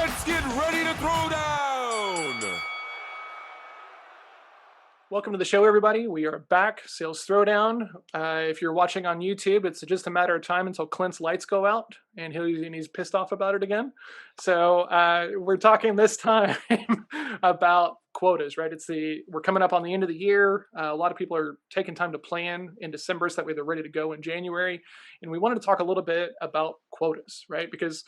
Let's get ready to throw down. Welcome to the show, everybody. We are back, Sales Throwdown. If you're watching on YouTube, it's just a matter of time until Clint's lights go out, and he's pissed off about it again. So we're talking this time about quotas, right? We're coming up on the end of the year. A lot of people are taking time to plan in December, so that way they're ready to go in January. And we wanted to talk a little bit about quotas, right? Because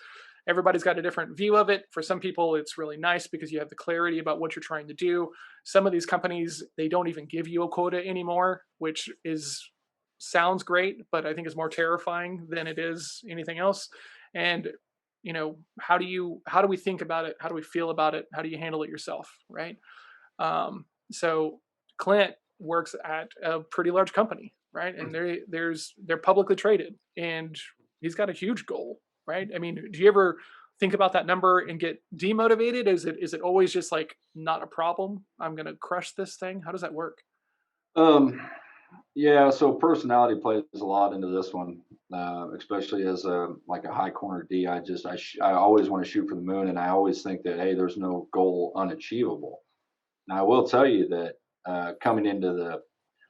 everybody's got a different view of it. For some people, it's really nice because you have the clarity about what you're trying to do. Some of these companies, they don't even give you a quota anymore, which sounds great, but I think is more terrifying than it is anything else. And how do we think about it? How do we feel about it? How do you handle it yourself, right? So Clint works at a pretty large company, right? And they're publicly traded, and he's got a huge goal, right? I mean, do you ever think about that number and get demotivated? Is it always just like, not a problem, I'm gonna crush this thing? How does that work? Yeah, so personality plays a lot into this one, especially as a high corner D. I always want to shoot for the moon, and I always think that, hey, there's no goal unachievable. Now I will tell you that coming into the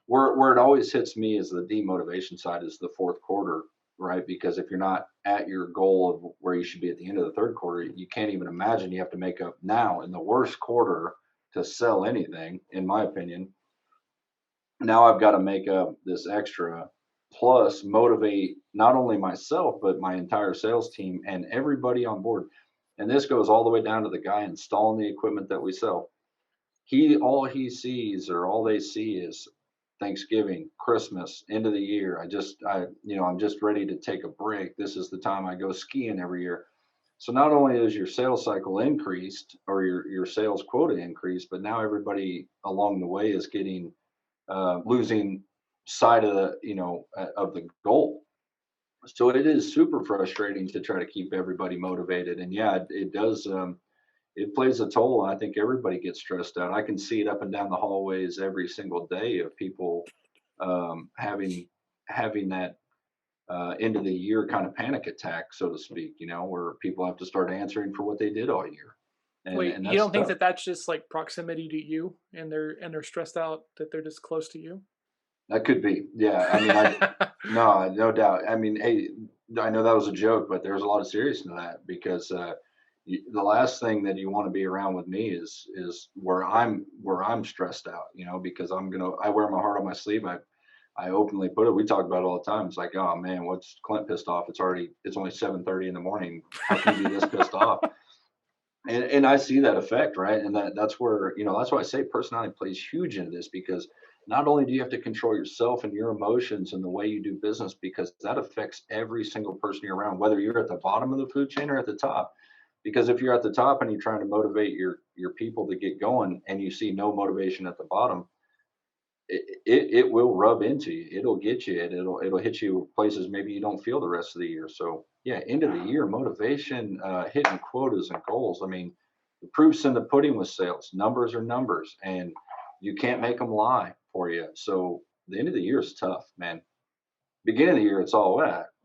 where it always hits me is the demotivation side is the fourth quarter, right? Because if you're not at your goal of where you should be at the end of the third quarter, you can't even imagine you have to make up now in the worst quarter to sell anything, in my opinion. Now I've got to make up this extra plus motivate not only myself, but my entire sales team and everybody on board. And this goes all the way down to the guy installing the equipment that we sell. All he sees or all they see is Thanksgiving, Christmas, end of the year. I'm just ready to take a break. This is the time I go skiing every year. So not only is your sales cycle increased or your sales quota increased, but now everybody along the way is getting losing sight of the goal. So it is super frustrating to try to keep everybody motivated. And yeah, it does. It plays a toll. I think everybody gets stressed out. I can see it up and down the hallways every single day of people having that end of the year kind of panic attack, so to speak. Where people have to start answering for what they did all year. Wait, And you that's don't think tough. that's just like proximity to you, and they're stressed out that they're just close to you? That could be. Yeah. I mean, no, no doubt. I mean, hey, I know that was a joke, but there's a lot of seriousness to that because the last thing that you want to be around with me is where I'm stressed out, because I wear my heart on my sleeve. I openly put it. We talk about it all the time. It's like, oh man, what's Clint pissed off? It's only 7:30 in the morning. How can you be this pissed off? And I see that effect, right? And that's where, that's why I say personality plays huge into this, because not only do you have to control yourself and your emotions and the way you do business, because that affects every single person you're around, whether you're at the bottom of the food chain or at the top. Because if you're at the top and you're trying to motivate your people to get going and you see no motivation at the bottom, it will rub into you. It'll get you. It'll hit you places maybe you don't feel the rest of the year. So yeah, end of the year motivation, hitting quotas and goals. I mean, the proof's in the pudding with sales. Numbers are numbers, and you can't make them lie for you. So the end of the year is tough, man. Beginning of the year, it's all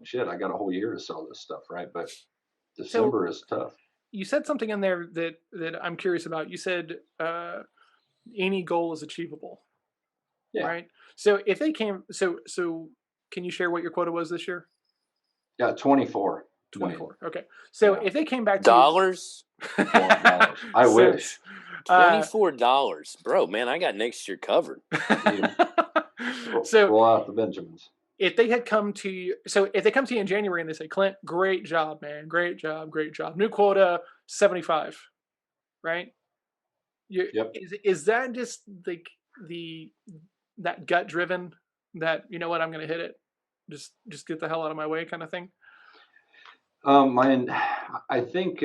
shit. I got a whole year to sell this stuff, right? But So December is tough. you said something in there that I'm curious about. You said any goal is achievable, Yeah, right? So if they came, so can you share what your quota was this year? yeah, 24 million. 24. Okay. So Yeah. if they came back to Dollars? $12. I wish. $24. Bro, man, I got next year covered. So Roll out the Benjamins. if they had come to you, so if they come to you in January and they say, Clint, great job, man, great job, new quota 75, right? Yep. Is that just like that gut driven, that, you know what, I'm going to hit it, just get the hell out of my way kind of thing? I think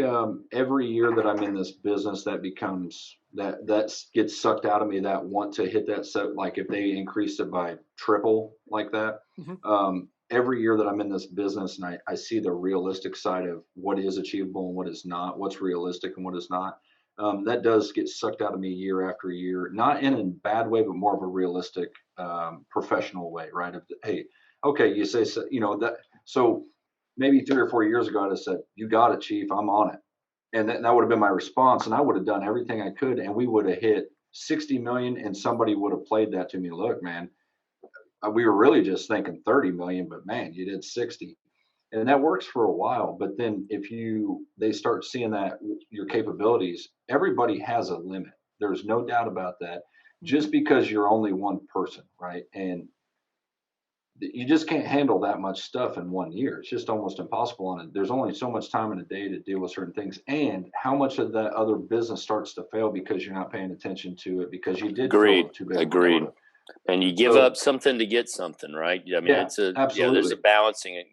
every year that I'm in this business, that becomes that gets sucked out of me. That want to hit that set, like if they increase it by triple like that. Mm-hmm. Every year that I'm in this business, and I see the realistic side of what is achievable and what is not, what's realistic and what is not. That does get sucked out of me year after year, not in a bad way, but more of a realistic, professional way, right? Hey, okay, you say so, that so. Maybe 3 or 4 years ago, I'd have said, "You got it, Chief. I'm on it." And that would have been my response. And I would have done everything I could, and we would have hit 60 million, and somebody would have played that to me. Look, man, we were really just thinking 30 million, but man, you did 60. And that works for a while. But then if they start seeing that your capabilities, everybody has a limit. There's no doubt about that. Just because you're only one person, right? And you just can't handle that much stuff in 1 year. It's just almost impossible on it. There's only so much time in a day to deal with certain things, and how much of that other business starts to fail because you're not paying attention to it, because you did Agreed. too big. Agreed. And you give up something to get something, right? I mean, absolutely. there's a balancing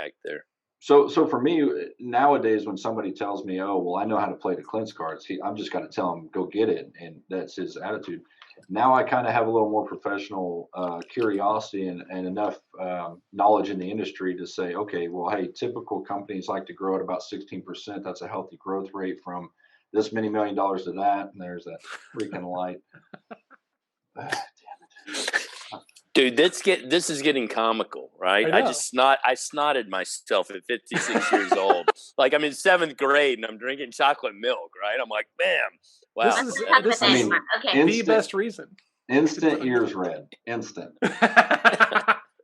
act there. So for me nowadays, when somebody tells me, "Oh, well, I know how to play the Clint's cards," I'm just got to tell him, "Go get it," and that's his attitude. Now I kind of have a little more professional curiosity and enough knowledge in the industry to say, okay, well, hey, typical companies like to grow at about 16%. That's a healthy growth rate from this many $1 million to that. And there's that freaking light. Damn it. Dude, this is getting comical, right? I snotted myself at 56 years old. Like I'm in 7th grade and I'm drinking chocolate milk, right? I'm like, bam, wow. This is okay. The best reason. Instant ears red. Instant.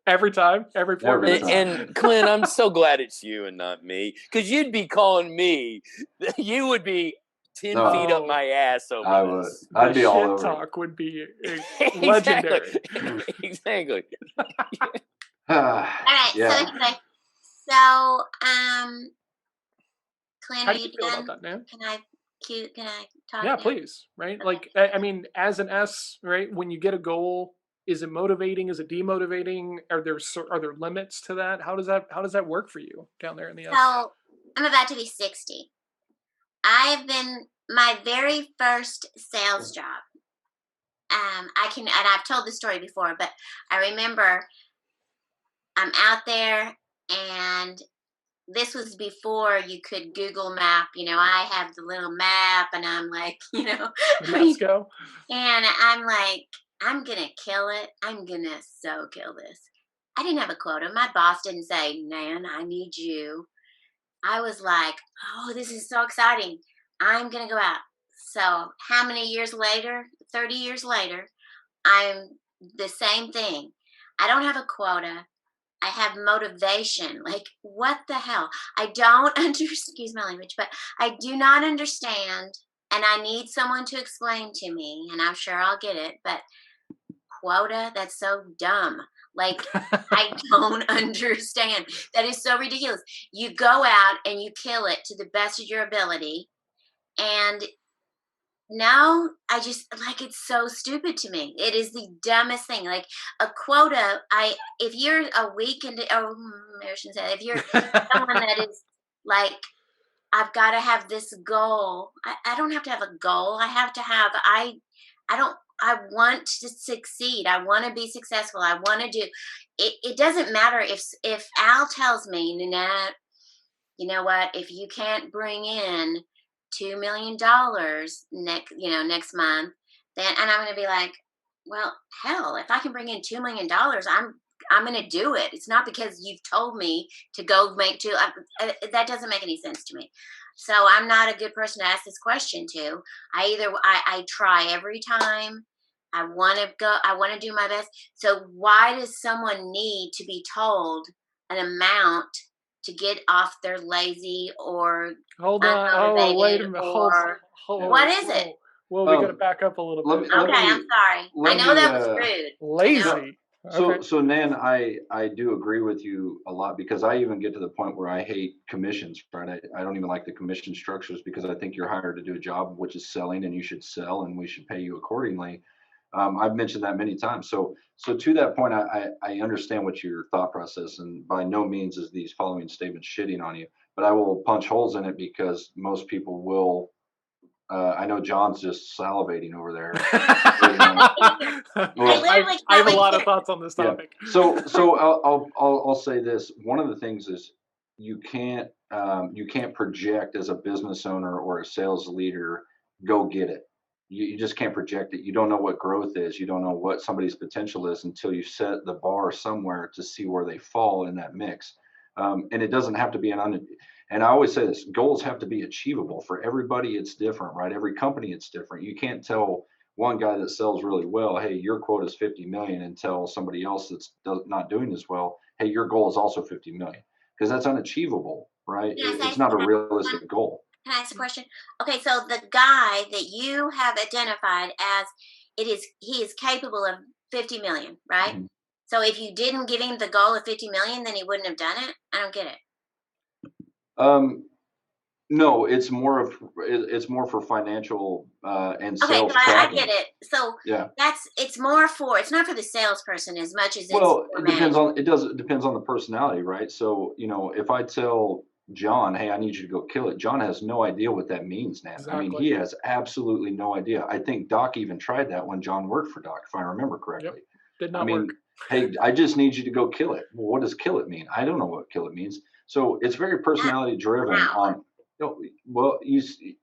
Every time, every 4 minutes. And Clint, I'm so glad it's you and not me, because you'd be calling me. You would be 10 feet up my ass over I would. this. I'd be all shit over. Talk would be legendary. Exactly. All right. Yeah. So, Clint, How are do you you feel done? about that, man? Can I talk? Yeah, now? please. Right. Okay. Like, I mean, as an S, right? When you get a goal, is it motivating? Is it demotivating? Are there limits to that? How does that work for you down there in the S? So I'm about to be 60. I've been my very first sales job. And I've told this story before, but I remember I'm out there, and this was before you could Google Map. I have the little map, and I'm like, Let's go. And I'm like, I'm gonna kill it. I'm gonna so kill this. I didn't have a quota. My boss didn't say, "Nan, I need you." I was like, "Oh, this is so exciting. I'm gonna go out." So how many years later? 30 years later, I'm the same thing. I don't have a quota. I have motivation. Like, what the hell? I don't excuse my language, but I do not understand, and I need someone to explain to me, and I'm sure I'll get it, but quota, that's so dumb. Like, I don't understand. That is so ridiculous. You go out and you kill it to the best of your ability, and now I just it's so stupid to me. It is the dumbest thing. Like a quota, if you're a week into, I shouldn't say that. If you're someone that is like, I've got to have this goal. I don't have to have a goal. I have to have, I want to succeed. I want to be successful. I want to do it. It doesn't matter if Al tells me, Nanette, you know what, if you can't bring in $2 million next month, then, and I'm going to be like, well, hell, if I can bring in $2 million, I'm going to do it. It's not because you've told me to go make two. That doesn't make any sense to me. So I'm not a good person to ask this question to. I try every time. I want to do my best. So why does someone need to be told an amount to get off their lazy or hold on? Oh, wait a minute. Hold what is it? Well, we got to back up a little bit. I'm sorry. I know that was rude. Lazy. So Nan, I do agree with you a lot, because I even get to the point where I hate commissions, right? I don't even like the commission structures, because I think you're hired to do a job, which is selling, and you should sell, and we should pay you accordingly. I've mentioned that many times. So to that point, I understand what your thought process, and by no means is these following statements shitting on you, but I will punch holes in it, because most people will. I know John's just salivating over there. I have a lot of thoughts on this topic. Yeah. So I'll say this. One of the things is you can't project as a business owner or a sales leader, go get it. You just can't project it. You don't know what growth is. You don't know what somebody's potential is until you set the bar somewhere to see where they fall in that mix. And it doesn't have to be and I always say this, goals have to be achievable for everybody. It's different, right? Every company, it's different. You can't tell one guy that sells really well, hey, your quota is 50 million, and tell somebody else that's not doing as well, hey, your goal is also 50 million, because that's unachievable, right? It's not a realistic goal. Can I ask a question? Okay, so the guy that you have identified as he is capable of 50 million, right? Mhm. So if you didn't give him the goal of 50 million, then he wouldn't have done it. I don't get it. No, it's more for financial and Okay, sales so I tracking. get it. So Yeah. it's not for the salesperson as much as it's Well, for it depends on the personality, right? So, if I tell John, hey, I need you to go kill it, John has no idea what that means, man. I mean, Exactly. he has absolutely no idea. I think Doc even tried that when John worked for Doc, if I remember correctly. Did I not work. mean, hey, I just need you to go kill it. Well, what does kill it mean? I don't know what kill it means. So it's very personality driven on, well,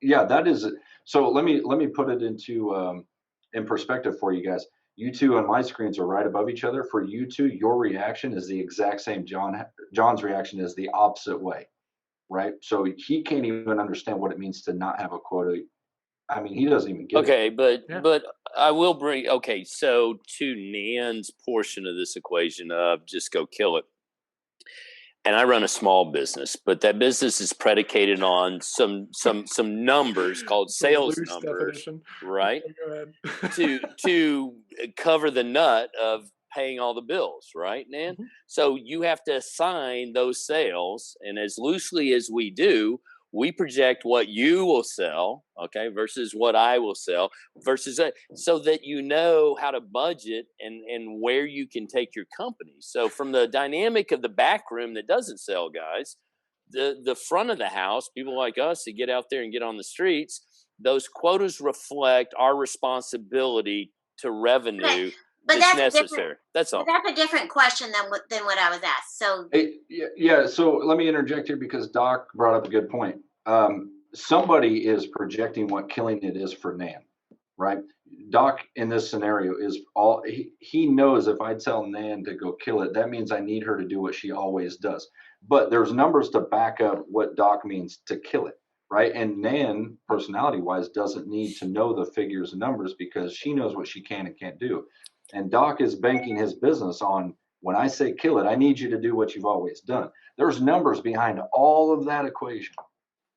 yeah, that is, so let me put it into, in perspective for you guys. You two on my screens are right above each other. For you two, your reaction is the exact same. John's reaction is the opposite way, right? So he can't even understand what it means to not have a quota. I mean, he doesn't even get it. Okay, Yeah. but I will bring. Okay, so to Nan's portion of this equation of just go kill it. And I run a small business, but that business is predicated on some numbers called It's a sales loose numbers, definition. right? Okay, go ahead. to cover the nut of paying all the bills, right, Nan? Mhm. So you have to assign those sales, and as loosely as we do, we project what you will sell, okay, versus what I will sell, versus so that you know how to budget and where you can take your company. So from the dynamic of the back room that doesn't sell, guys, the front of the house, people like us that get out there and get on the streets, those quotas reflect our responsibility to revenue But that's that's necessary. That's all. But that's a different question than what I was asked. So Hey, yeah. So let me interject here because Doc brought up a good point. Somebody is projecting what killing it is for Nan, right? Doc in this scenario is he knows if I tell Nan to go kill it, that means I need her to do what she always does. But there's numbers to back up what Doc means to kill it, right? And Nan, personality wise, doesn't need to know the figures and numbers because she knows what she can and can't do. And Doc is banking his business on, when I say kill it, I need you to do what you've always done. There's numbers behind all of that equation.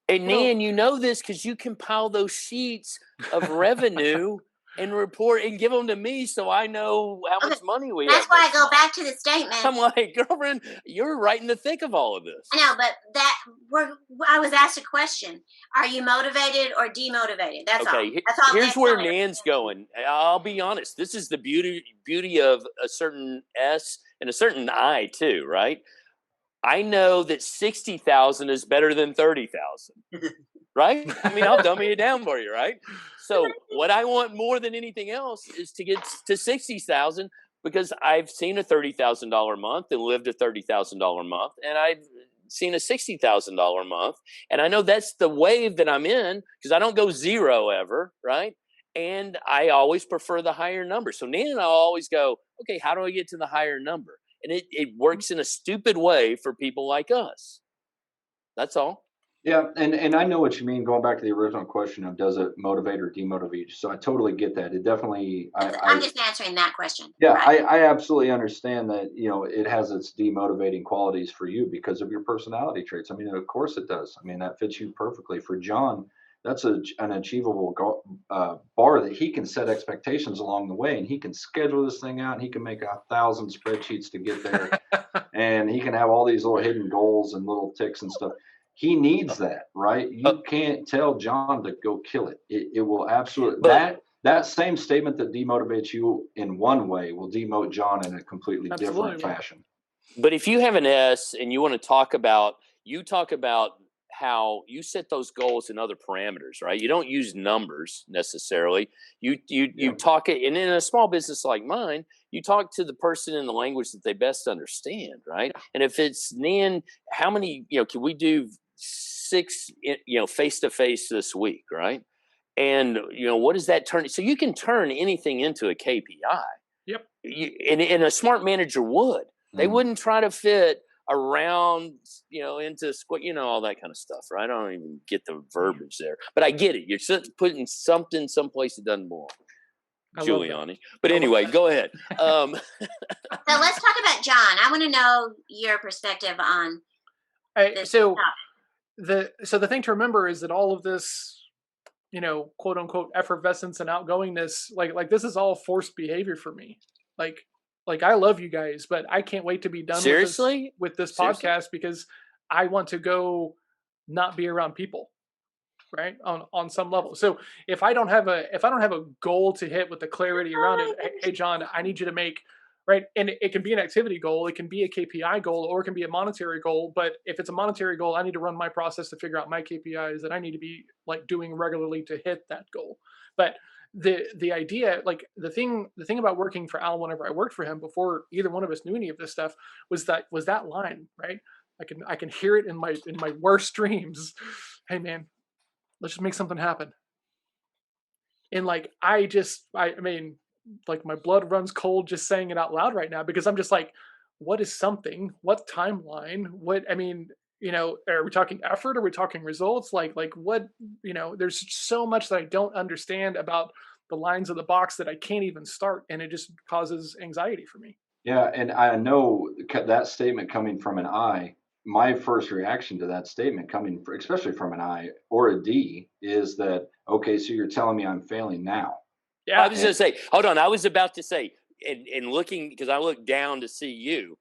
And Nan, you know this because you compile those sheets of revenue and report and give them to me so I know how much money we have. That's why I go back to the statement. I'm like, girlfriend, you're right in the thick of all of this. I know, but I was asked a question. Are you motivated or demotivated? That's all. That's all. Here's where Nan's going. I'll be honest. This is the beauty of a certain S and a certain I too, right? I know that 60,000 is better than 30,000, right? I mean, I'll dummy it down for you, right? So what I want more than anything else is to get to 60,000 because I've seen a $30,000 month and lived a $30,000 month, and I've seen a $60,000 month, and I know that's the wave that I'm in because I don't go zero ever, right? And I always prefer the higher number. So Nan and I always go, okay, how do I get to the higher number? And it works in a stupid way for people like us. That's all. Yeah, and I know what you mean. Going back to the original question of does it motivate or demotivate? So I totally get that. It definitely. I'm just answering that question. Yeah, right? I absolutely understand that. It has its demotivating qualities for you because of your personality traits. I mean, of course it does. I mean, that fits you perfectly. For John, that's an achievable bar that he can set expectations along the way, and he can schedule this thing out, and he can make 1,000 spreadsheets to get there, and he can have all these little hidden goals and little ticks and stuff. He needs that, right? You can't tell John to go kill it. It will absolutely that same statement that demotivates you in one way will demote John in a completely different fashion. But if you have an S and you want to talk about how you set those goals and other parameters, right? You don't use numbers necessarily. You talk it, and in a small business like mine, you talk to the person in the language that they best understand, right? And if it's Nan, how many, can we do 6, face-to-face this week, right? And, what does that turn? So you can turn anything into a KPI. Yep. And a smart manager would. They wouldn't try to fit around, into all that kind of stuff, right? I don't even get the verbiage there, but I get it. You're putting something someplace that doesn't belong. Giuliani. But anyway, go ahead. So let's talk about John. I want to know your perspective on this so topic. the thing to remember is that all of this, quote unquote effervescence and outgoingness, like this is all forced behavior for me. Like I love you guys, but I can't wait to be done with this podcast because I want to go not be around people. Right. On some level. So if I don't have a goal to hit with the clarity around it, hey John, I need you to make, right. And it can be an activity goal. It can be a KPI goal, or it can be a monetary goal. But if it's a monetary goal, I need to run my process to figure out my KPIs that I need to be like doing regularly to hit that goal. But the idea, like the thing about working for Al, whenever I worked for him before either one of us knew any of this stuff, was that line, right? I can hear it in my worst dreams. Hey man, let's just make something happen. And like, I mean, like my blood runs cold just saying it out loud right now, because I'm just like, what is something? What timeline? Are we talking effort? Are we talking results? Like what, there's so much that I don't understand about the lines of the box that I can't even start. And it just causes anxiety for me. Yeah. And I know that statement coming from an I, my first reaction to that statement especially from an I or a D, is that, okay, so you're telling me I'm failing now. Yeah. I was going to say, hold on. I was about to say, and looking, because I look down to see you,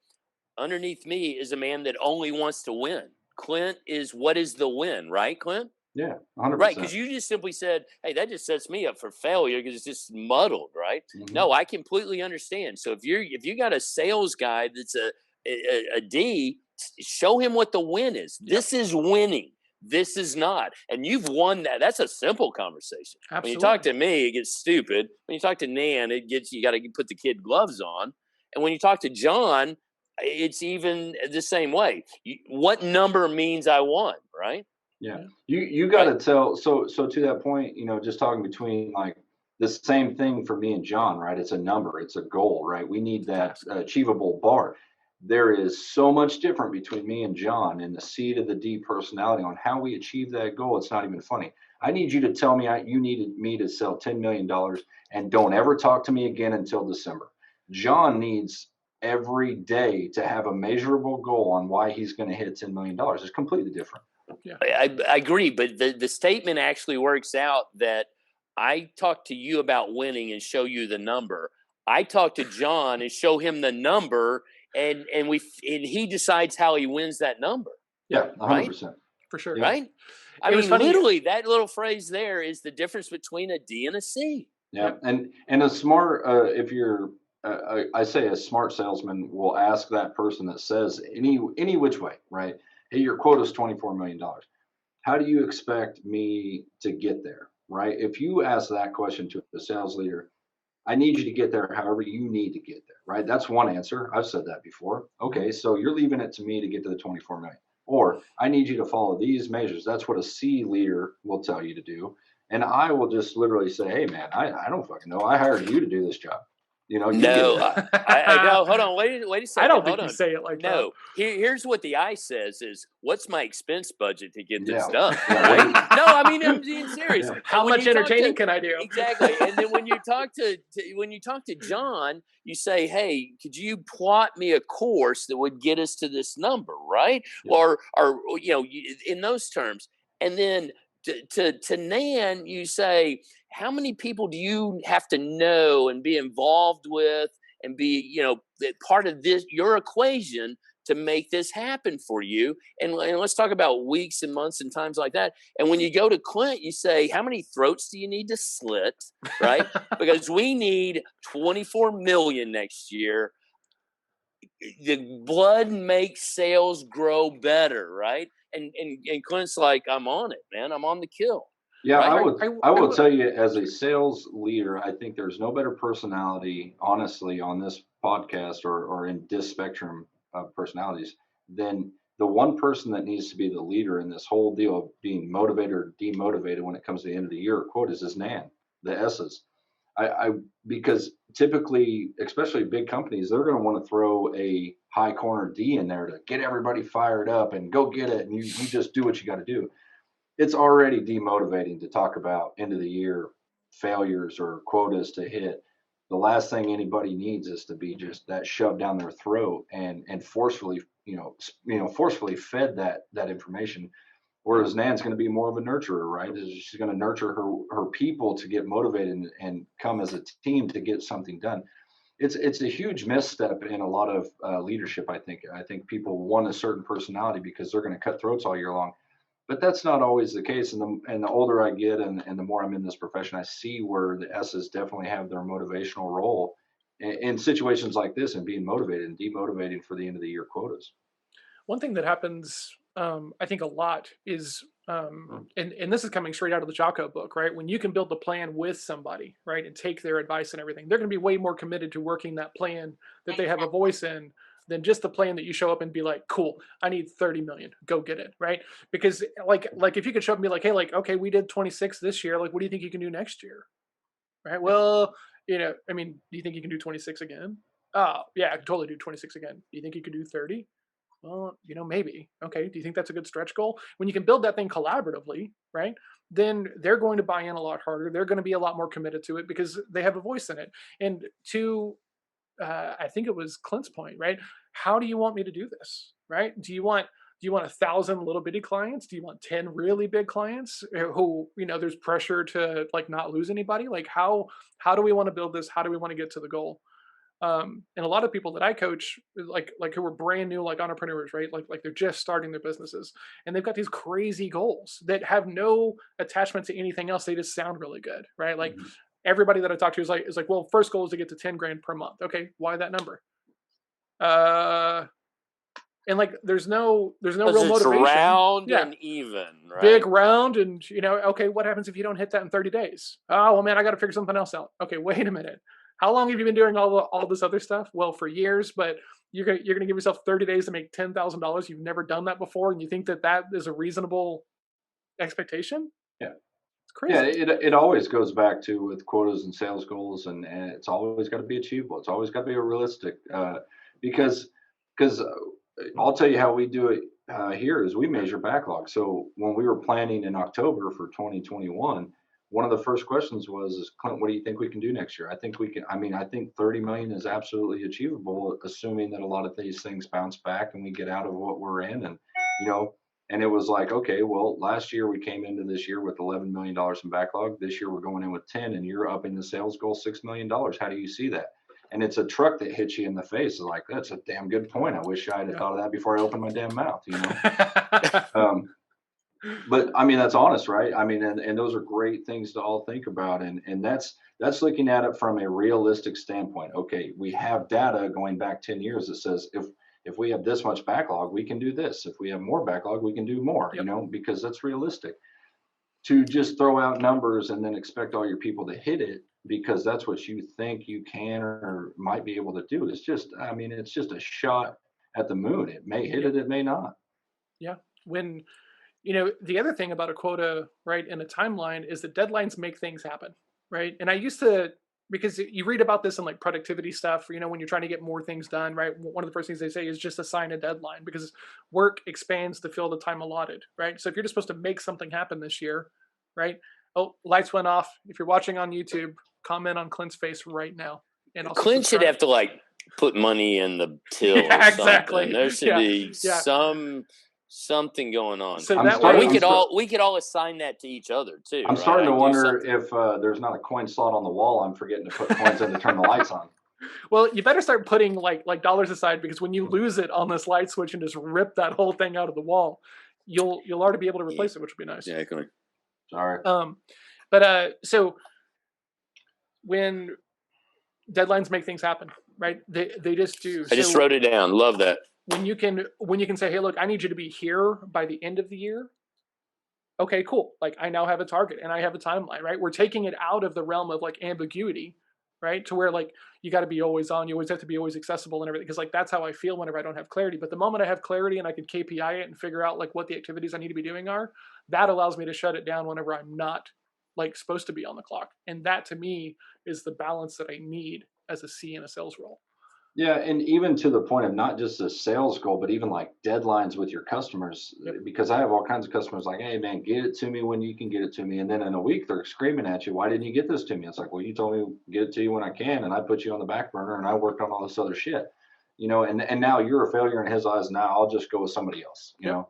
underneath me is a man that only wants to win. Clint is, what is the win, right, Clint? Yeah, 100%. Right, because you just simply said, hey, that just sets me up for failure because it's just muddled, right? Mm-hmm. No, I completely understand. So if you got a sales guy that's a D, show him what the win is. Yep. This is winning. This is not. And you've won that. That's a simple conversation. Absolutely. When you talk to me, it gets stupid. When you talk to Nan, you got to put the kid gloves on. And when you talk to John, it's even the same way. What number means I won, right? Yeah. You got to tell. So to that point, just talking between like the same thing for me and John, right? It's a number, it's a goal, right? We need that achievable bar. There is so much different between me and John in the C to the D personality on how we achieve that goal. It's not even funny. I need you to tell me you needed me to sell $10 million and don't ever talk to me again until December. John needs every day to have a measurable goal on why he's going to hit $10 million. It's completely different. Yeah. I agree, but the statement actually works out that I talk to you about winning and show you the number. I talk to John and show him the number, and he decides how he wins that number. Yeah, 100%. Right? For sure. Right? I mean, literally, that little phrase there is the difference between a D and a C. Yeah, and a smart, if you're, I say a smart salesman will ask that person that says any which way, right? Hey, your quota is $24 million. How do you expect me to get there, right? If you ask that question to a sales leader, I need you to get there however you need to get there, right? That's one answer. I've said that before. Okay, so you're leaving it to me to get to the 24 million. Or I need you to follow these measures. That's what a C leader will tell you to do. And I will just literally say, hey, man, I don't fucking know. I hired you to do this job. No, hold on, wait a second. I don't think you say it like that. No, here's what the I says is, what's my expense budget to get this done? Right? No, I mean, I'm being serious. Yeah. How much entertaining can I do? Exactly. And then when you talk to John, you say, hey, could you plot me a course that would get us to this number, right? Yeah. Or in those terms. And then to Nan, you say, how many people do you have to know and be involved with and be, part of your equation to make this happen for you? And let's talk about weeks and months and times like that. And when you go to Clint, you say, how many throats do you need to slit, right? Because we need 24 million next year. The blood makes sales grow better, right? And Clint's like, I'm on it, man. I'm on the kill. Yeah, right? I will tell you, as a sales leader, I think there's no better personality, honestly, on this podcast or in this spectrum of personalities than the one person that needs to be the leader in this whole deal of being motivated or demotivated when it comes to the end of the year. Quotas is Nan, the S's. I because typically, especially big companies, they're going to want to throw a high corner D in there to get everybody fired up and go get it, and you just do what you got to do. It's already demotivating to talk about end of the year failures or quotas to hit. The last thing anybody needs is to be just that shoved down their throat and forcefully, forcefully fed that information. Whereas Nan's going to be more of a nurturer, right? She's going to nurture her people to get motivated and come as a team to get something done. It's a huge misstep in a lot of leadership. I think people want a certain personality because they're going to cut throats all year long, but that's not always the case. And the older I get and the more I'm in this profession, I see where the S's definitely have their motivational role in situations like this and being motivated and demotivating for the end of the year quotas. One thing that happens, I think a lot is, and this is coming straight out of the Jocko book, right? When you can build the plan with somebody, right, and take their advice and everything, they're going to be way more committed to working that plan that they have a voice in than just the plan that you show up and be like, cool, I need 30 million, go get it, right? Because like if you could show up and be like, hey, like, okay, we did 26 this year, like, what do you think you can do next year, right? Well, I mean, do you think you can do 26 again? Oh, yeah, I can totally do 26 again. Do you think you could do 30? Well, maybe. Okay. Do you think that's a good stretch goal? When you can build that thing collaboratively, right? Then they're going to buy in a lot harder. They're going to be a lot more committed to it because they have a voice in it. And to, I think it was Clint's point, right? How do you want me to do this, right? Do you want 1,000 little bitty clients? Do you want 10 really big clients who, there's pressure to like not lose anybody? Like how do we want to build this? How do we want to get to the goal? And a lot of people that I coach, like who are brand new, like entrepreneurs, right? Like they're just starting their businesses, and they've got these crazy goals that have no attachment to anything else. They just sound really good, right? Like everybody that I talk to is like, well, first goal is to get to 10 grand per month. Okay, why that number? And like there's no real motivation. Round and even, right? Big round, and okay, what happens if you don't hit that in 30 days? Oh well, man, I got to figure something else out. Okay, wait a minute. How long have you been doing all this other stuff? Well, for years, but you're gonna give yourself 30 days to make $10,000. You've never done that before, and you think that is a reasonable expectation? Yeah, it's crazy. Yeah, it always goes back to with quotas and sales goals, and it's always got to be achievable. It's always got to be realistic, because I'll tell you how we do it here is we measure backlog. So when we were planning in October for 2021. One of the first questions was, Clint, what do you think we can do next year? I think we can. I think 30 million is absolutely achievable, assuming that a lot of these things bounce back and we get out of what we're in. And, and it was like, okay, well, last year we came into this year with $11 million in backlog. This year we're going in with 10, and you're upping the sales goal $6 million. How do you see that? And it's a truck that hits you in the face. It's like, that's a damn good point. I wish I'd have thought of that before I opened my damn mouth, But that's honest, right? And those are great things to all think about. And that's looking at it from a realistic standpoint. Okay, we have data going back 10 years that says if we have this much backlog, we can do this. If we have more backlog, we can do more, because that's realistic. To just throw out numbers and then expect all your people to hit it because that's what you think you can or might be able to do is just, it's just a shot at the moon. It may hit it, it may not. Yeah. When the other thing about a quota, right, in a timeline is that deadlines make things happen, right? And I used to, because you read about this in like productivity stuff, when you're trying to get more things done, right? One of the first things they say is just assign a deadline because work expands to fill the time allotted, right? So if you're just supposed to make something happen this year, right? Oh, lights went off. If you're watching on YouTube, comment on Clint's face right now. And also Clint should have to put money in the till. Yeah, or exactly. Something. There should be something going on. So we could all assign that to each other too. I'm starting to wonder if there's not a coin slot on the wall. I'm forgetting to put coins in to turn the lights on. Well, you better start putting like dollars aside because when you lose it on this light switch and just rip that whole thing out of the wall, you'll already be able to replace it, which would be nice. Yeah, come Sorry. So when deadlines make things happen, right? They just do. I just wrote it down. Love that. When you can say, hey, look, I need you to be here by the end of the year. Okay, cool. Like I now have a target and I have a timeline, right? We're taking it out of the realm of like ambiguity, right? To where like you got to be always on, you always have to be always accessible and everything. Because like that's how I feel whenever I don't have clarity. But the moment I have clarity and I can KPI it and figure out like what the activities I need to be doing are, that allows me to shut it down whenever I'm not like supposed to be on the clock. And that to me is the balance that I need as a C in a sales role. Yeah, and even to the point of not just a sales goal, but even like deadlines with your customers, Yep. because I have all kinds of customers like, hey man, get it to me when you can get it to me. And then in a week they're screaming at you, why didn't you get this to me? It's like, well, you told me get it to you when I can, and I put you on the back burner and I worked on all this other shit. And now you're a failure in his eyes. Now I'll just go with somebody else, Yep.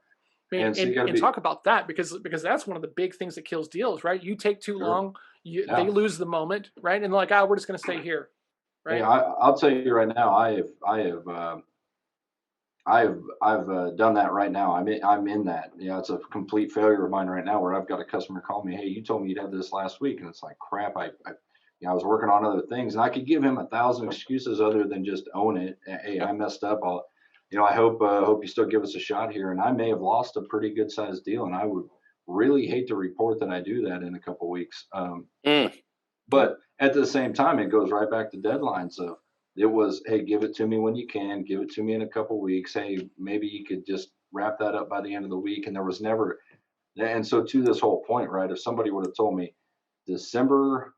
And so you gotta And be talk about that because that's one of the big things that kills deals, right? You take too sure. long, Yeah. they lose the moment, right? And they're like, we're just going to stay here, right? Hey, I'll tell you right now, I've done that right now. I'm in that. It's a complete failure of mine right now where I've got a customer call me, hey, you told me you'd have this last week, and it's like crap. I was working on other things, and I could give him 1,000 excuses other than just own it. Hey, I messed up. I hope you still give us a shot here. And I may have lost a pretty good sized deal, and I would really hate to report that I do that in a couple weeks. But at the same time, it goes right back to deadlines of it was, hey, give it to me when you can, give it to me in a couple weeks. Hey, maybe you could just wrap that up by the end of the week. And there was never, and so to this whole point, right? If somebody would have told me December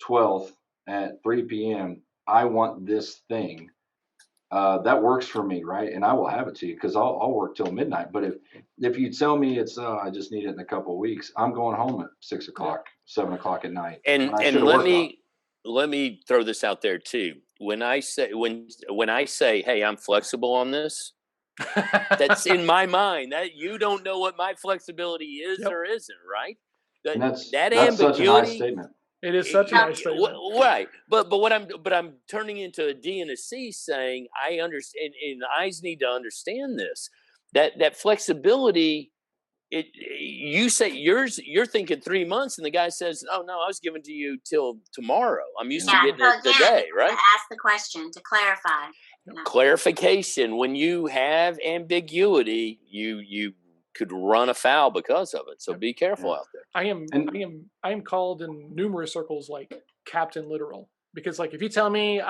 12th at 3 p.m., I want this thing, that works for me, right? And I will have it to you because I'll work till midnight. But if you tell me it's I just need it in a couple of weeks, I'm going home at 6 o'clock, 7 o'clock at night. And let me throw this out there too. When I say hey, I'm flexible on this, that's in my mind that you don't know what my flexibility is or isn't, right? That's ambiguity, such a nice statement. It is such a nice statement. Right. But I'm turning into a D and a C saying I understand, and eyes need to understand this. That flexibility, you say you're thinking 3 months, and the guy says, oh no, I was giving to you till tomorrow. I'm used to getting it today, right? To ask the question, to clarify. Clarification. When you have ambiguity, you could run afoul because of it. So be careful out there. I am called in numerous circles like Captain Literal, because like if you tell me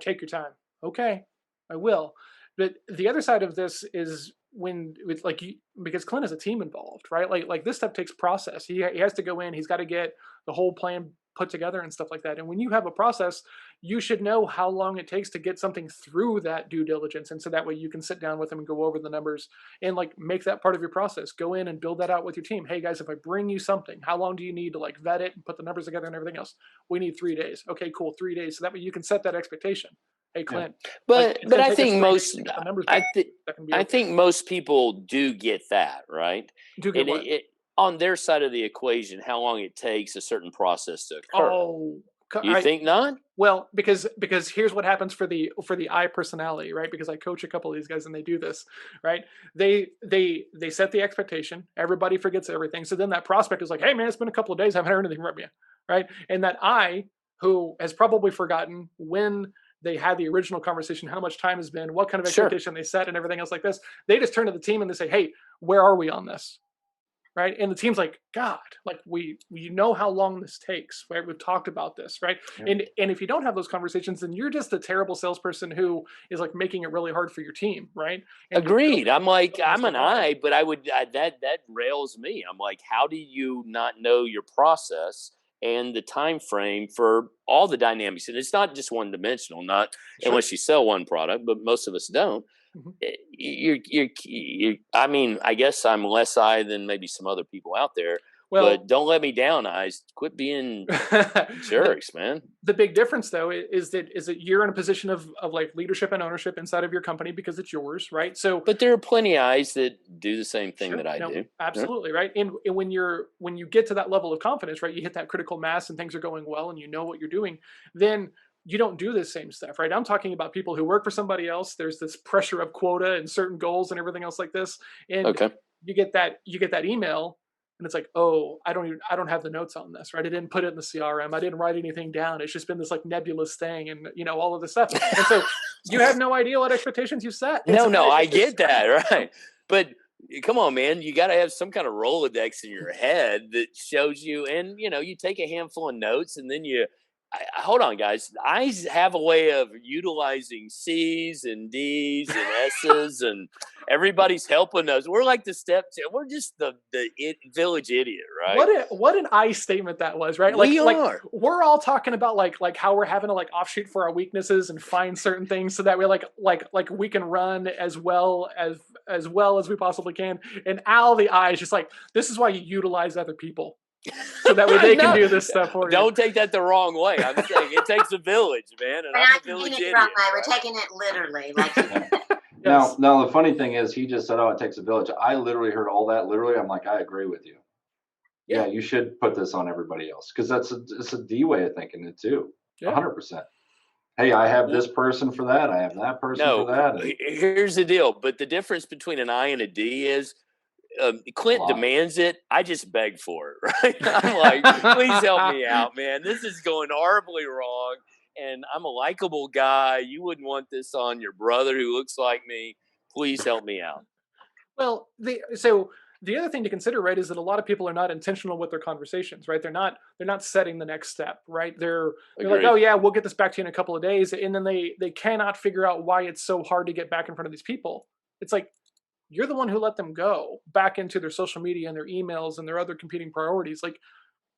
take your time, okay, I will. But the other side of this is when it's like because Clint has a team involved, right? Like this stuff takes process. He has to go in. He's got to get the whole plan put together and stuff like that. And when you have a process, you should know how long it takes to get something through that due diligence. And so that way you can sit down with them and go over the numbers and like make that part of your process. Go in and build that out with your team. Hey guys, if I bring you something, how long do you need to like vet it and put the numbers together and everything else? We need 3 days. Okay, cool. 3 days. So that way you can set that expectation. Hey Clint. But I think I think most people do get that, right? Do get what? On their side of the equation, how long it takes a certain process to occur. Oh, you think not? Well, because here's what happens for the I personality, right? Because I coach a couple of these guys and they do this, right? They set the expectation. Everybody forgets everything. So then that prospect is like, hey man, it's been a couple of days. I haven't heard anything from you, right? And that I, who has probably forgotten when they had the original conversation, how much time has been, what kind of expectation they set and everything else like this. They just turn to the team and they say, hey, where are we on this? Right. And the team's like, God, like we know how long this takes, right? We've talked about this, right? Yeah. And if you don't have those conversations, then you're just a terrible salesperson who is like making it really hard for your team, right? And agreed. I'm like, I'm an I, but that rails me. I'm like, how do you not know your process and the time frame for all the dynamics? And it's not just one dimensional, unless you sell one product, but most of us don't. Mm-hmm. I mean, I guess I'm less I than maybe some other people out there. Well, but don't let me down, eyes. Quit being jerks, man. The big difference, though, is that you're in a position of like leadership and ownership inside of your company because it's yours, right? So, but there are plenty of eyes that do the same thing that I do. Absolutely, right. And when you get to that level of confidence, right, you hit that critical mass and things are going well, and you know what you're doing, then you don't do the same stuff, right? I'm talking about people who work for somebody else. There's this pressure of quota and certain goals and everything else like this. And you get that email and it's like, oh, I don't have the notes on this, right? I didn't put it in the CRM. I didn't write anything down. It's just been this like nebulous thing and all of this stuff. And so you have no idea what expectations you set. I get that, right? But come on, man, you got to have some kind of Rolodex in your head that shows you, and you take a handful of notes and then hold on, guys. I have a way of utilizing C's and D's and S's, and Everybody's helping us. We're like the we're just the village idiot, right? What an I statement that was, right? We Like are. we're all talking about like how we're having to like offshoot for our weaknesses and find certain things so that we like we can run as well as we possibly can. And Al the I is just like, this is why you utilize other people. So that way they can do this stuff for you. Don't take that the wrong way. I'm saying it takes a village, man. And We're I'm not a village taking it idiot. the wrong way. Right? We're taking it literally. Like Yes. Now the funny thing is, he just said, "Oh, it takes a village." I literally heard all that. Literally, I'm like, I agree with you. Yeah, you should put this on everybody else because it's a D way of thinking it too. 100%. Hey, I have this person for that. I have that person for that. And here's the deal. But the difference between an I and a D is Clint demands it. I just beg for it, right? I'm like, please help me out, man. This is going horribly wrong. And I'm a likable guy. You wouldn't want this on your brother who looks like me. Please help me out. Well, so the other thing to consider, right, is that a lot of people are not intentional with their conversations, right? They're not setting the next step, right? They're like, oh yeah, we'll get this back to you in a couple of days, and then they cannot figure out why it's so hard to get back in front of these people. It's like, you're the one who let them go back into their social media and their emails and their other competing priorities. Like,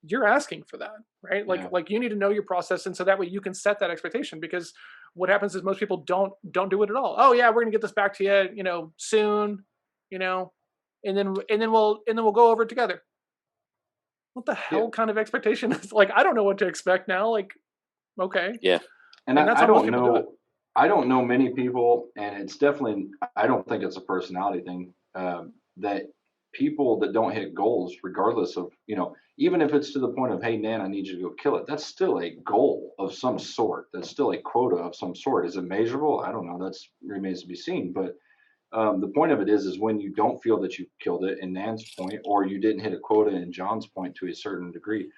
you're asking for that, right? Like you need to know your process, and so that way you can set that expectation. Because what happens is most people don't do it at all. Oh yeah, we're gonna get this back to you, soon, and then we'll go over it together. What the hell kind of expectation is? Like, I don't know what to expect now. Like, okay, yeah, and that's I don't know. I don't know many people, and it's definitely, I don't think it's a personality thing, that people that don't hit goals, regardless of, even if it's to the point of, hey, Nan, I need you to go kill it. That's still a goal of some sort. That's still a quota of some sort. Is it measurable? I don't know. That's remains to be seen. But the point of it is when you don't feel that you killed it, in Nan's point, or you didn't hit a quota in John's point to a certain degree,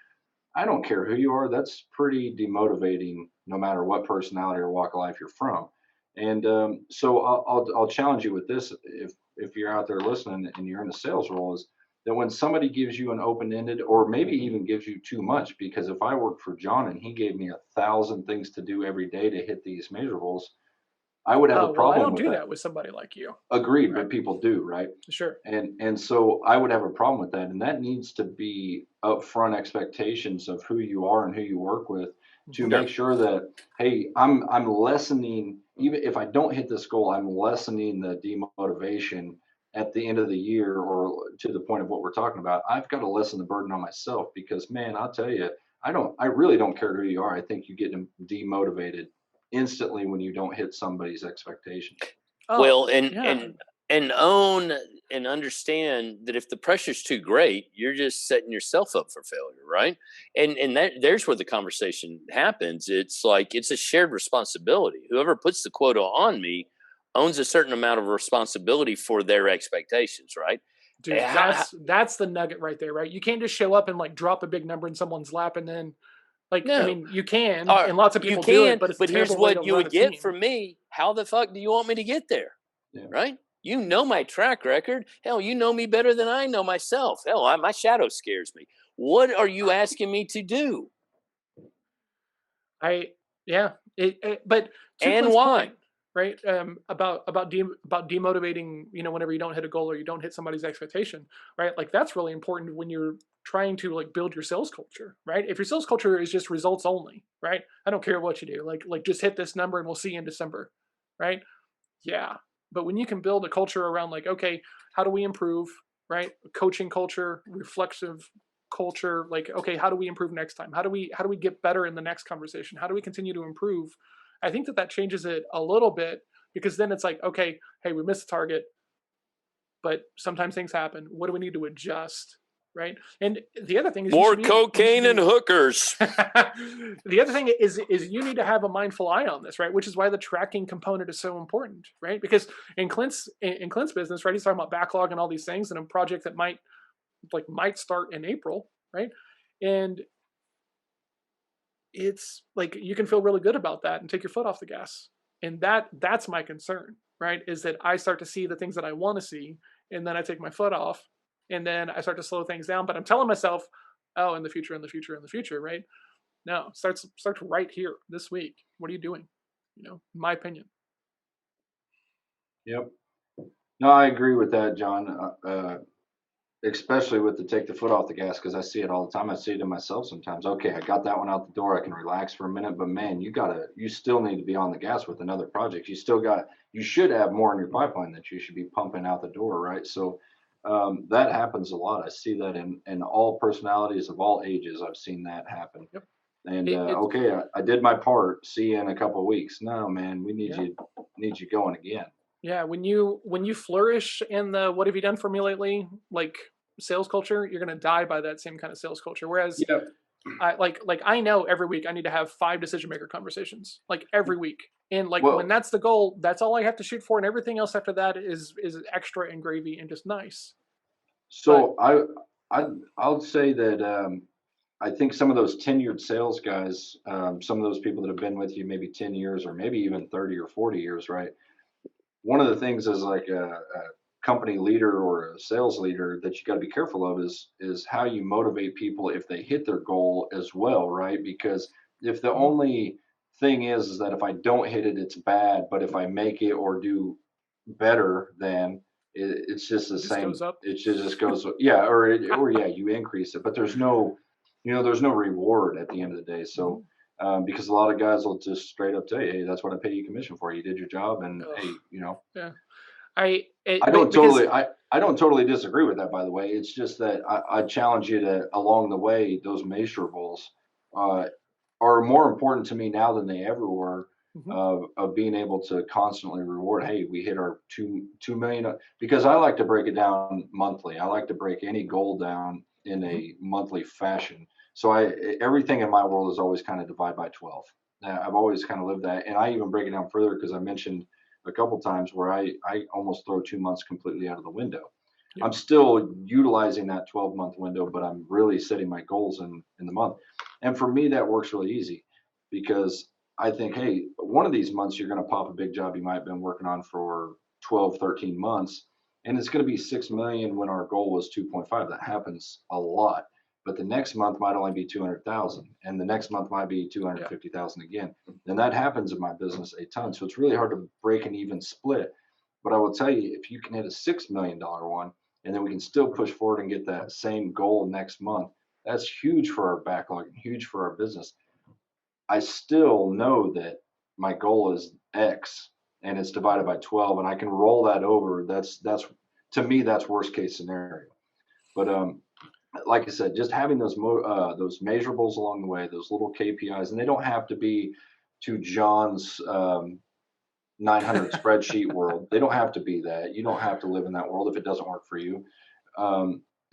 I don't care who you are. That's pretty demotivating, no matter what personality or walk of life you're from. And so I'll challenge you with this: if you're out there listening and you're in a sales role, is that when somebody gives you an open-ended, or maybe even gives you too much, because if I worked for John and he gave me 1,000 things to do every day to hit these measurables, I would have a problem. I don't with do that with somebody like you. Agreed, right? But people do, right? Sure. And so I would have a problem with that, and that needs to be upfront expectations of who you are and who you work with, to make sure that, hey, I'm lessening, even if I don't hit this goal, I'm lessening the demotivation at the end of the year, or to the point of what we're talking about. I've got to lessen the burden on myself, because man, I'll tell you, I really don't care who you are. I think you get demotivated instantly when you don't hit somebody's expectations. Well, and own and understand that if the pressure's too great, you're just setting yourself up for failure, right? And there's where the conversation happens. It's like, it's a shared responsibility. Whoever puts the quota on me owns a certain amount of responsibility for their expectations, right? Dude, that's the nugget right there, right? You can't just show up and like drop a big number in someone's lap and then, like, no. I mean, you can, and lots of people do it, but here's what you would get from me. How the fuck do you want me to get there? Yeah. Right? You know my track record. Hell, you know me better than I know myself. Hell, my shadow scares me. What are you asking me to do? But and why? Point, right? About demotivating, whenever you don't hit a goal or you don't hit somebody's expectation, right? Like, that's really important when you're trying to like build your sales culture, right? If your sales culture is just results only, right? I don't care what you do, like just hit this number and we'll see you in December, right? Yeah. But when you can build a culture around like, okay, how do we improve, right? Coaching culture, reflexive culture, like, okay, how do we improve next time? How do we get better in the next conversation? How do we continue to improve? I think that changes it a little bit, because then it's like, okay, hey, we missed the target, but sometimes things happen. What do we need to adjust? Right. And the other thing is more cocaine and hookers. The other thing is you need to have a mindful eye on this, right? Which is why the tracking component is so important, right? Because in Clint's business, right, he's talking about backlog and all these things, and a project that might start in April, right? And it's like, you can feel really good about that and take your foot off the gas. And that's my concern, right? Is that I start to see the things that I want to see, and then I take my foot off, and then I start to slow things down. But I'm telling myself, oh, in the future, right? No, starts right here this week. What are you doing? In my opinion. Yep. No, I agree with that, John. Especially with the take the foot off the gas, because I see it all the time. I see it in myself sometimes. Okay, I got that one out the door. I can relax for a minute, but man, you still need to be on the gas with another project. You should have more in your pipeline that you should be pumping out the door, right? So that happens a lot. I see that in all personalities of all ages. I've seen that happen. Yep. And It's okay, I did my part. See you in a couple of weeks. No, man, we yeah. need you going again. Yeah, when you flourish in the "what have you done for me lately" like sales culture, you're gonna die by that same kind of sales culture. Whereas Yeah. I know every week I need to have 5 decision maker conversations, like every week, and like when Well, that's the goal, that's all I have to shoot for, and everything else after that is extra and gravy and just nice. But so I'll say that I think some of those tenured sales guys, some of those people that have been with you maybe 10 years or maybe even 30 or 40 years, right? One of the things as like a company leader or a sales leader that you got to be careful of is how you motivate people if they hit their goal as well, right? Because if the Mhm. only thing is that if I don't hit it, it's bad, but if I make it or do better, then it's just the It just same. goes up. It just goes, yeah, or yeah, you increase it, but there's no reward at the end of the day. So Mhm. because a lot of guys will just straight up tell you, hey, that's what I pay you commission for. You did your job, and Ugh, hey, yeah. Because I don't totally disagree with that. By the way, it's just that I challenge you to along the way. Those measurables uh, are more important to me now than they ever were. mhm, Of being able to constantly reward. Hey, we hit our 2 million because I like to break it down monthly. I like to break any goal down in mhm, a monthly fashion. So everything in my world is always kind of divide by 12. I've always kind of lived that, and I even break it down further because I mentioned a couple times where I almost throw 2 months completely out of the window. yep, I'm still utilizing that 12-month window, but I'm really setting my goals in the month. And for me, that works really easy because I think, hey, one of these months you're going to pop a big job you might have been working on for 12, 13 months, and it's going to be 6 million when our goal was 2.5. That happens a lot. But the next month might only be 200,000, and the next month might be yeah, 250,000 again. And that happens in my business a ton. So it's really hard to break an even split. But I will tell you, if you can hit a $6 million one, and then we can still push forward and get that same goal next month, that's huge for our backlog and huge for our business. I still know that my goal is X and it's divided by 12 and I can roll that over. That's to me, that's worst case scenario. But like I said, just having those measurables along the way, those little KPIs, and they don't have to be to John's 900 spreadsheet world. They don't have to be that. You don't have to live in that world if it doesn't work for you.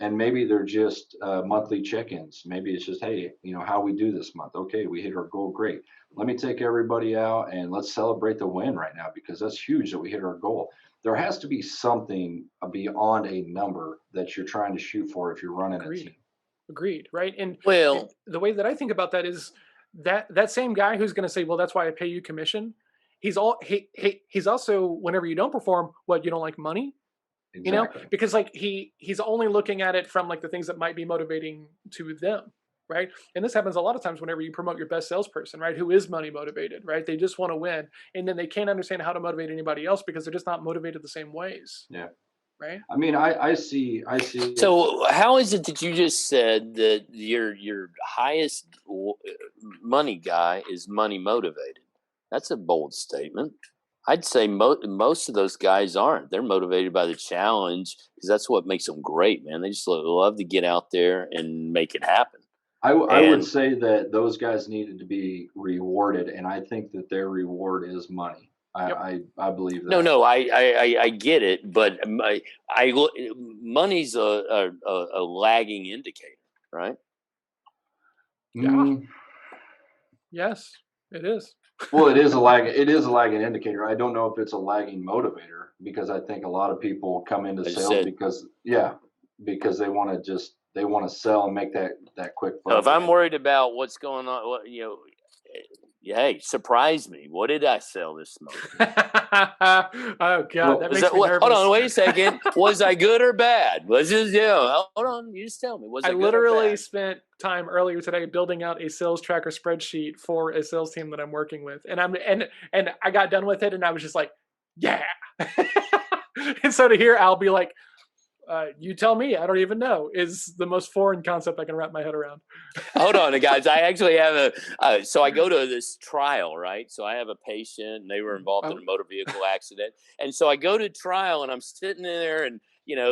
And maybe they're just monthly check-ins. Maybe it's just, hey, how we do this month. Okay, we hit our goal. Great. Let me take everybody out and let's celebrate the win right now because that's huge that we hit our goal. There has to be something beyond a number that you're trying to shoot for if you're running a agreed. team. Agreed, right? And Well, the way that I think about that is that same guy who's going to say, "Well, that's why I pay you commission." He's also, whenever you don't perform, what, you don't like money, Exactly. because like he's only looking at it from like the things that might be motivating to them, right? And this happens a lot of times whenever you promote your best salesperson, right? Who is money motivated, right? They just want to win, and then they can't understand how to motivate anybody else because they're just not motivated the same ways, Yeah. right? I mean, I see it. so how is it that you just said that your highest money guy is money motivated? That's a bold statement. I'd say most of those guys aren't. They're motivated by the challenge because that's what makes them great, man. They just love to get out there and make it happen. I would And say that those guys needed to be rewarded, and I think that their reward is money. Yep. I believe no, that. no, I get it, but money's a lagging indicator, right? Yeah. Mm, Yes, it is. well, it is a lagging indicator. I don't know if it's a lagging motivator because I think a lot of people come into I just sales said, because they want to sell and make that quick so buck, if I'm right? worried about what's going on, hey, surprise me. What did I sell this month? Oh God, Well, that makes me Hold nervous. on, wait a second. Was I good or bad? Was just hold on. You just tell me. Was I I good or literally bad? spent time earlier today building out a sales tracker spreadsheet for a sales team that I'm working with, and I got done with it, and I was just like, yeah. And so to hear Al be like, you tell me, I don't even know, is the most foreign concept I can wrap my head around. Hold on, guys. I actually have so I go to this trial, right? So I have a patient and they were involved in a motor vehicle accident. And so I go to trial and I'm sitting there and,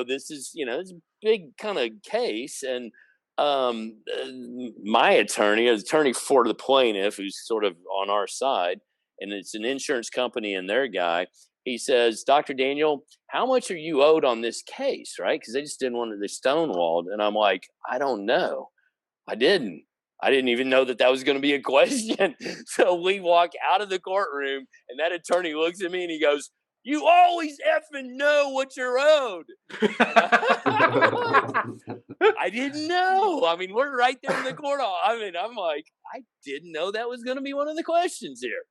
this is, it's a big kind of case. And my attorney for the plaintiff, who's sort of on our side, and it's an insurance company and their guy, he says, Dr. Daniel, how much are you owed on this case, right? Because they just didn't want to stonewalled. And I'm like, I don't know. I didn't even know that was going to be a question. So we walk out of the courtroom and that attorney looks at me and he goes, you always effing know what you're owed. I didn't know. I mean, we're right there in the court. I mean, I'm like, I didn't know that was going to be one of the questions here.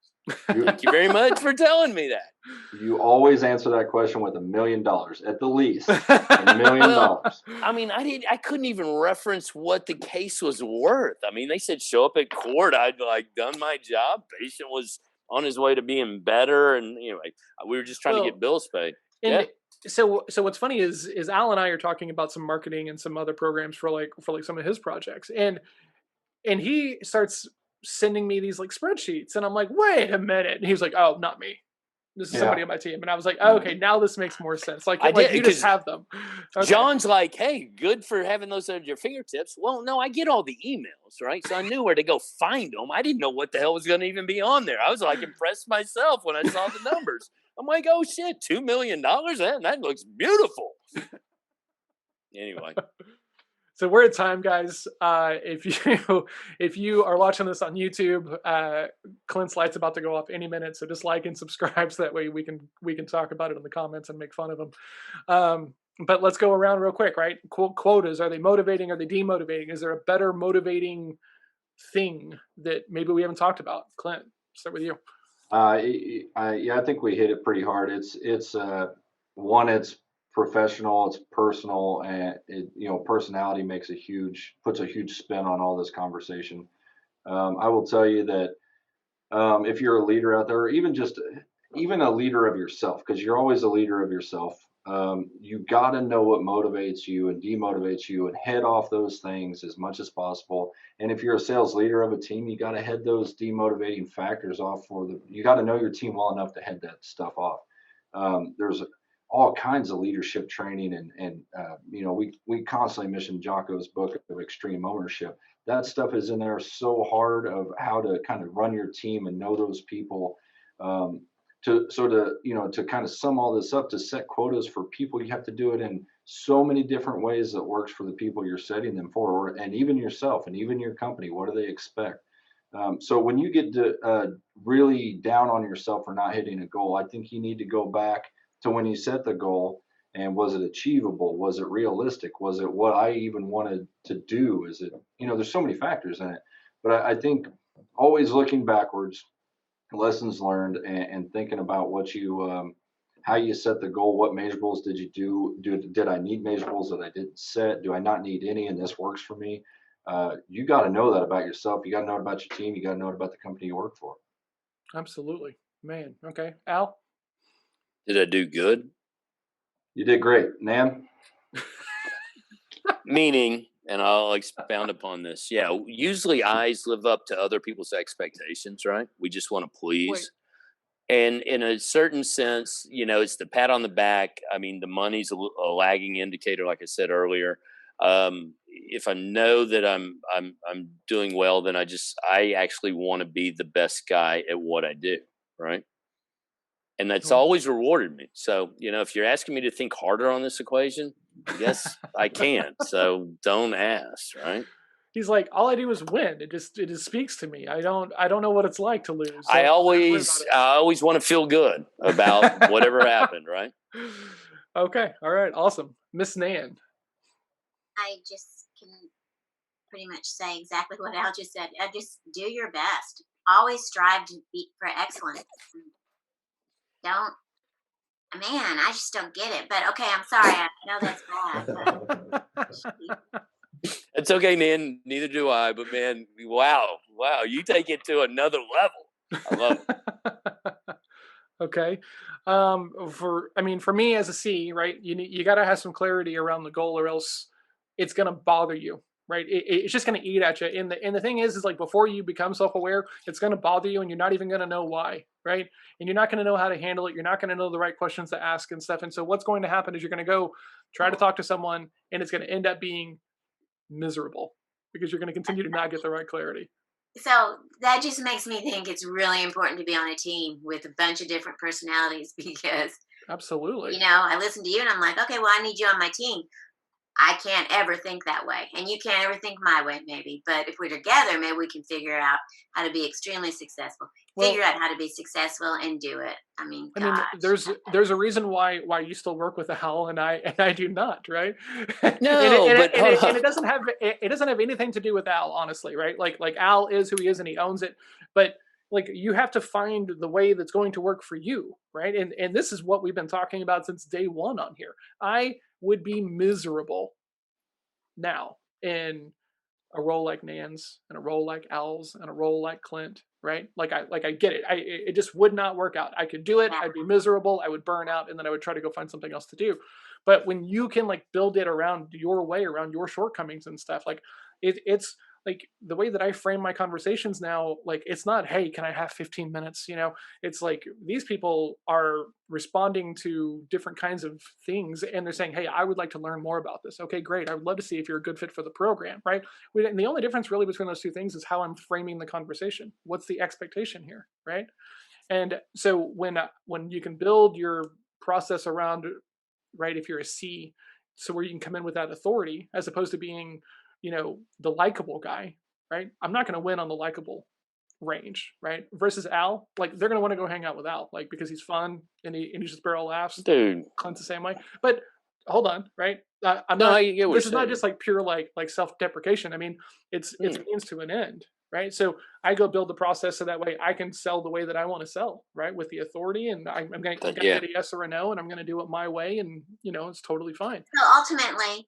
Thank you very much for telling me that. You always answer that question with $1 million at the least. $1 million. I mean, I couldn't even reference what the case was worth. I mean, they said show up at court. I'd done my job. Patient was on his way to being better, and anyway, we were just trying to get bills paid. And so what's funny is Al and I are talking about some marketing and some other programs for some of his projects, and he starts sending me these spreadsheets, and I'm like, wait a minute, and he was like, oh, not me. This is somebody on my team. And I was like, oh, okay, now this makes more sense. You just have them. Okay. John's like, hey, good for having those at your fingertips. Well, no, I get all the emails, right? So I knew where to go find them. I didn't know what the hell was going to even be on there. I was impressed myself when I saw the numbers. I'm like, oh, shit, $2 million? That looks beautiful. Anyway. So we're at time, guys. If you are watching this on YouTube, Clint's light's about to go off any minute. So just like and subscribe so that way we can talk about it in the comments and make fun of them. But let's go around real quick, right? Quotas, are they motivating? Are they demotivating? Is there a better motivating thing that maybe we haven't talked about? Clint, start with you. I think we hit it pretty hard. It's professional, it's personal, and personality puts a huge spin on all this conversation. I will tell you that if you're a leader out there, or even a leader of yourself, because you're always a leader of yourself, you got to know what motivates you and demotivates you, and head off those things as much as possible. And if you're a sales leader of a team, you got to head those demotivating factors off. You got to know your team well enough to head that stuff off. There's all kinds of leadership training, and we constantly mention Jocko's book of Extreme Ownership. That stuff is in there so hard of how to kind of run your team and know those people, to kind of sum all this up, to set quotas for people. You have to do it in so many different ways that works for the people you're setting them for, and even yourself and even your company. What do they expect? So when you get really down on yourself for not hitting a goal, I think you need to go back to when you set the goal, and was it achievable? Was it realistic? Was it what I even wanted to do? Is it, there's so many factors in it, but I think always looking backwards, lessons learned, and thinking about what how you set the goal. What measurables did you do? Did I need measurables that I didn't set? Do I not need any, and this works for me? You got to know that about yourself. You got to know it about your team. You got to know it about the company you work for. Absolutely, man. Okay, Al. Did I do good? You did great, Nan. Meaning, and I'll expound upon this. Yeah, usually I's live up to other people's expectations, right? We just want to please. And in a certain sense, it's the pat on the back. I mean, the money's a lagging indicator, like I said earlier. If I know that I'm doing well, then I actually want to be the best guy at what I do, right? And that's always rewarded me. So, if you're asking me to think harder on this equation, I guess I can't. So don't ask, right? He's like, all I do is win. It just speaks to me. I don't know what it's like to lose. So I always want to feel good about whatever happened, right? Okay. All right. Awesome. Miss Nan. I just can pretty much say exactly what Al just said. Just do your best. Always strive to be for excellence. I just don't get it. But okay, I'm sorry. I know that's bad. It's okay, Nan. Neither do I. But man, wow, you take it to another level. I love it. Okay. For me as a C, right, you got to have some clarity around the goal, or else it's going to bother you, right? It's just going to eat at you. And the thing is like before you become self-aware, it's going to bother you, and you're not even going to know why, right? And you're not going to know how to handle it. You're not going to know the right questions to ask and stuff. And so what's going to happen is you're going to go try to talk to someone, and it's going to end up being miserable because you're going to continue to not get the right clarity. So that just makes me think it's really important to be on a team with a bunch of different personalities because, Absolutely. I listen to you and I'm like, okay, well, I need you on my team. I can't ever think that way. And you can't ever think my way, maybe. But if we're together, maybe we can figure out how to be extremely successful. Well, Figure out how to be successful and do it. I mean, gosh. there's a reason why you still work with Al and I do not, right? No, but hold on. And it doesn't have anything to do with Al, honestly, right? Like Al is who he is and he owns it, but like you have to find the way that's going to work for you, right? And this is what we've been talking about since day one on here. I would be miserable now in a role like Nan's and a role like Al's and a role like Clint, right? Like I get it. It just would not work out. I could do it. I'd be miserable. I would burn out, and then I would try to go find something else to do. But when you can like build it around your way, around your shortcomings and stuff, like it's like the way that I frame my conversations now, like it's not, hey, can I have 15 minutes? It's like these people are responding to different kinds of things and they're saying, hey, I would like to learn more about this. Okay, great. I would love to see if you're a good fit for the program, right? And the only difference really between those two things is how I'm framing the conversation. What's the expectation here, right? And so when you can build your process around, right, if you're a C, so where you can come in with that authority as opposed to being the likable guy, right? I'm not going to win on the likable range, right? Versus Al, like they're going to want to go hang out with Al, like because he's fun and he just barrel laughs. Dude, Clint's the same way. But hold on, right? I'm no, not. I get what This you're is not saying. just like pure like self-deprecation. I mean, it's a means to an end, right? So I go build the process so that way I can sell the way that I want to sell, right? With the authority, and I'm going to get a yes or a no, and I'm going to do it my way, and it's totally fine. So ultimately,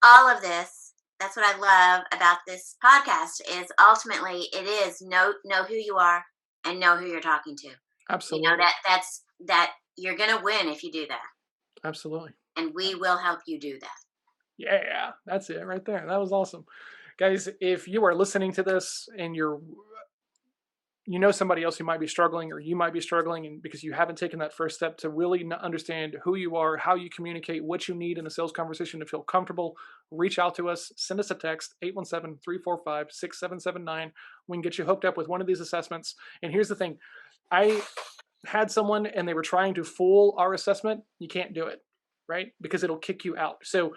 all of this. That's what I love about this podcast is ultimately it is know who you are and know who you're talking to. Absolutely. That you're gonna win if you do that. Absolutely. And we will help you do that. Yeah, that's it right there. That was awesome. Guys, if you are listening to this and somebody else who might be struggling, or you might be struggling, and because you haven't taken that first step to really understand who you are, how you communicate, what you need in a sales conversation to feel comfortable, reach out to us, send us a text, 817-345-6779. We can get you hooked up with one of these assessments. And here's the thing. I had someone and they were trying to fool our assessment. You can't do it, right? Because it'll kick you out. So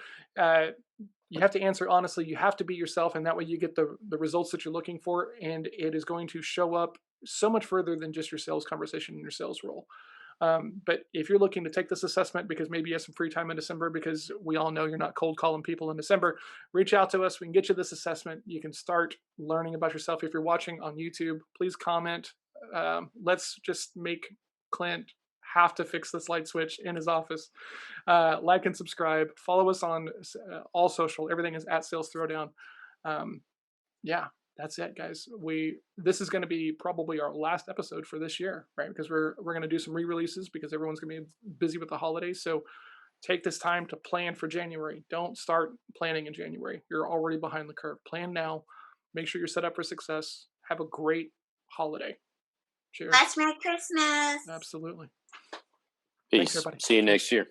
you have to answer honestly. You have to be yourself, and that way you get the results that you're looking for, and it is going to show up so much further than just your sales conversation and your sales role. But if you're looking to take this assessment because maybe you have some free time in December, because we all know you're not cold calling people in December, reach out to us. We can get you this assessment. You can start learning about yourself. If you're watching on YouTube, please comment. Let's just make Clint have to fix this light switch in his office. Like and subscribe. Follow us on all social. Everything is at Sales Throwdown. Yeah, that's it, guys. This is going to be probably our last episode for this year, right? Because we're going to do some re-releases because everyone's going to be busy with the holidays. So take this time to plan for January. Don't start planning in January. You're already behind the curve. Plan now. Make sure you're set up for success. Have a great holiday. Cheers. Let's Merry Christmas. Absolutely. Peace. Thanks, everybody. See you next year.